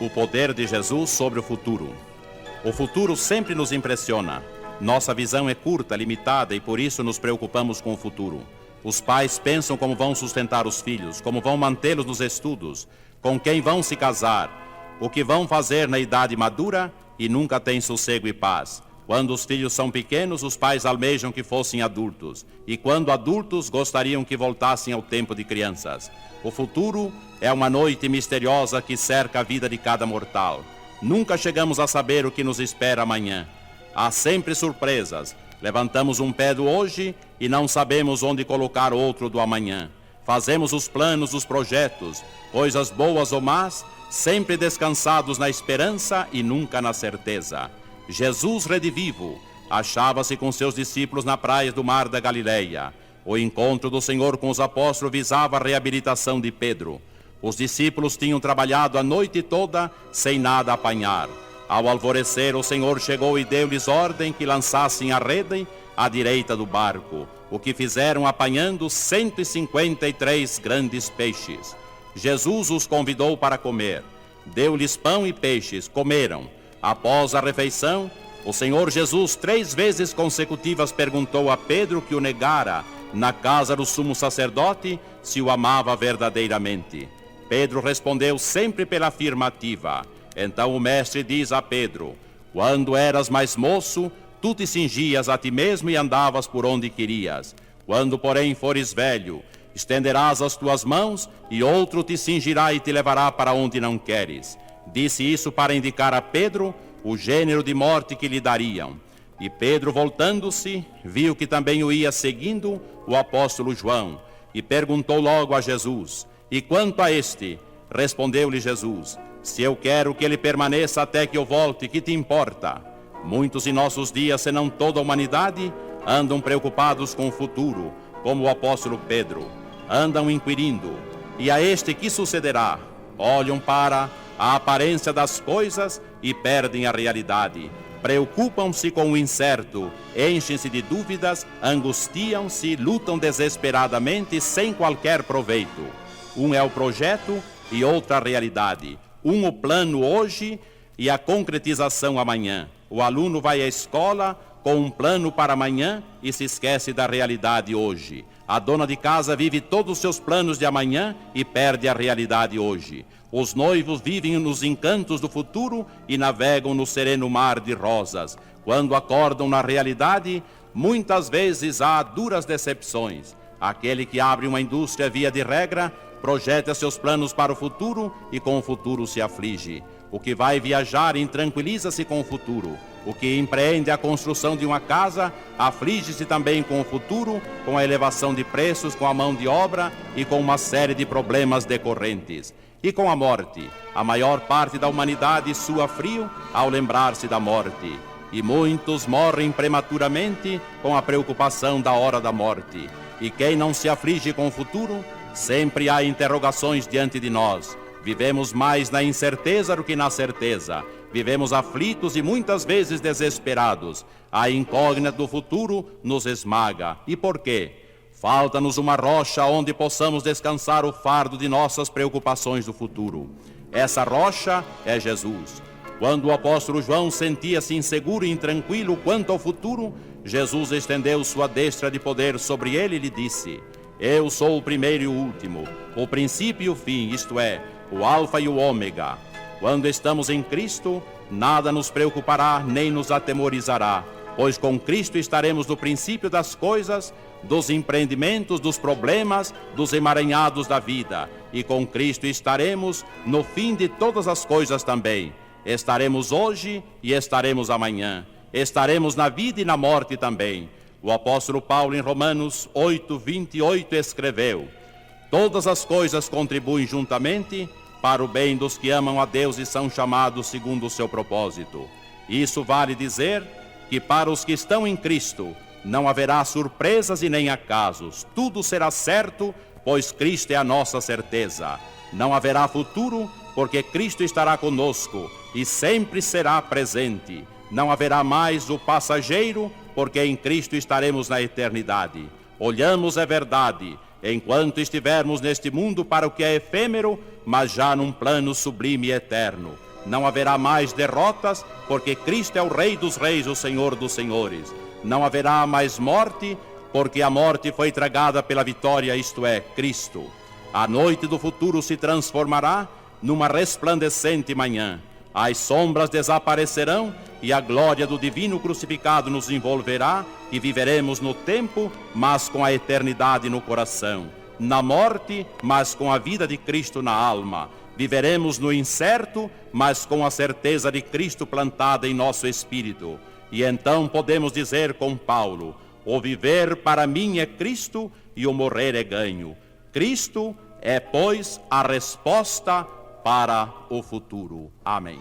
O poder de Jesus sobre o futuro. O futuro sempre nos impressiona. Nossa visão é curta, limitada e por isso nos preocupamos com o futuro. Os pais pensam como vão sustentar os filhos, como vão mantê-los nos estudos, com quem vão se casar, o que vão fazer na idade madura e nunca têm sossego e paz. Quando os filhos são pequenos, os pais almejam que fossem adultos. E quando adultos, gostariam que voltassem ao tempo de crianças. O futuro é uma noite misteriosa que cerca a vida de cada mortal. Nunca chegamos a saber o que nos espera amanhã. Há sempre surpresas. Levantamos um pé do hoje e não sabemos onde colocar outro do amanhã. Fazemos os planos, os projetos, coisas boas ou más, sempre descansados na esperança e nunca na certeza. Jesus redivivo achava-se com seus discípulos na praia do mar da Galileia. O encontro do Senhor com os apóstolos visava a reabilitação de Pedro. Os discípulos tinham trabalhado a noite toda sem nada apanhar. Ao alvorecer, o Senhor chegou e deu-lhes ordem que lançassem a rede à direita do barco, o que fizeram apanhando 153 grandes peixes. Jesus os convidou para comer. Deu-lhes pão e peixes, comeram. Após a refeição, o Senhor Jesus 3 vezes consecutivas perguntou a Pedro, que o negara na casa do sumo sacerdote, se o amava verdadeiramente. Pedro respondeu sempre pela afirmativa. Então o mestre diz a Pedro: quando eras mais moço, tu te cingias a ti mesmo e andavas por onde querias. Quando, porém, fores velho, estenderás as tuas mãos e outro te cingirá e te levará para onde não queres. Disse isso para indicar a Pedro o gênero de morte que lhe dariam. E Pedro, voltando-se, viu que também o ia seguindo o apóstolo João, e perguntou logo a Jesus: e quanto a este? Respondeu-lhe Jesus: se eu quero que ele permaneça até que eu volte, que te importa? Muitos em nossos dias, senão toda a humanidade, andam preocupados com o futuro, como o apóstolo Pedro. Andam inquirindo: e a este que sucederá? Olham para a aparência das coisas e perdem a realidade. Preocupam-se com o incerto, enchem-se de dúvidas, angustiam-se, lutam desesperadamente sem qualquer proveito. Um é o projeto e outra a realidade. Um o plano hoje e a concretização amanhã. O aluno vai à escola com um plano para amanhã e se esquece da realidade hoje. A dona de casa vive todos os seus planos de amanhã e perde a realidade hoje. Os noivos vivem nos encantos do futuro e navegam no sereno mar de rosas. Quando acordam na realidade, muitas vezes há duras decepções. Aquele que abre uma indústria, via de regra, projeta seus planos para o futuro e com o futuro se aflige. O que vai viajar intranquiliza-se com o futuro. O que empreende a construção de uma casa aflige-se também com o futuro, com a elevação de preços, com a mão de obra e com uma série de problemas decorrentes. E com a morte, a maior parte da humanidade sua frio ao lembrar-se da morte. E muitos morrem prematuramente com a preocupação da hora da morte. E quem não se aflige com o futuro, sempre há interrogações diante de nós. Vivemos mais na incerteza do que na certeza. Vivemos aflitos e muitas vezes desesperados. A incógnita do futuro nos esmaga. E por quê? Falta-nos uma rocha onde possamos descansar o fardo de nossas preocupações do futuro. Essa rocha é Jesus. Quando o apóstolo João sentia-se inseguro e intranquilo quanto ao futuro, Jesus estendeu sua destra de poder sobre ele e lhe disse: eu sou o primeiro e o último, o princípio e o fim, isto é, o alfa e o ômega. Quando estamos em Cristo, nada nos preocupará nem nos atemorizará, pois com Cristo estaremos no princípio das coisas, dos empreendimentos, dos problemas, dos emaranhados da vida. E com Cristo estaremos no fim de todas as coisas também. Estaremos hoje e estaremos amanhã. Estaremos na vida e na morte também. O apóstolo Paulo, em Romanos 8:28, escreveu: todas as coisas contribuem juntamente para o bem dos que amam a Deus e são chamados segundo o seu propósito. Isso vale dizer que para os que estão em Cristo não haverá surpresas e nem acasos. Tudo será certo, pois Cristo é a nossa certeza. Não haverá futuro, porque Cristo estará conosco e sempre será presente. Não haverá mais o passageiro, porque em Cristo estaremos na eternidade. Olhamos, é verdade, enquanto estivermos neste mundo, para o que é efêmero, mas já num plano sublime e eterno. Não haverá mais derrotas, porque Cristo é o Rei dos Reis, o Senhor dos Senhores. Não haverá mais morte, porque a morte foi tragada pela vitória, isto é, Cristo. A noite do futuro se transformará numa resplandecente manhã. As sombras desaparecerão e a glória do divino crucificado nos envolverá e viveremos no tempo, mas com a eternidade no coração. Na morte, mas com a vida de Cristo na alma. Viveremos no incerto, mas com a certeza de Cristo plantada em nosso espírito. E então podemos dizer com Paulo: o viver para mim é Cristo e o morrer é ganho. Cristo é, pois, a resposta para o futuro. Amém.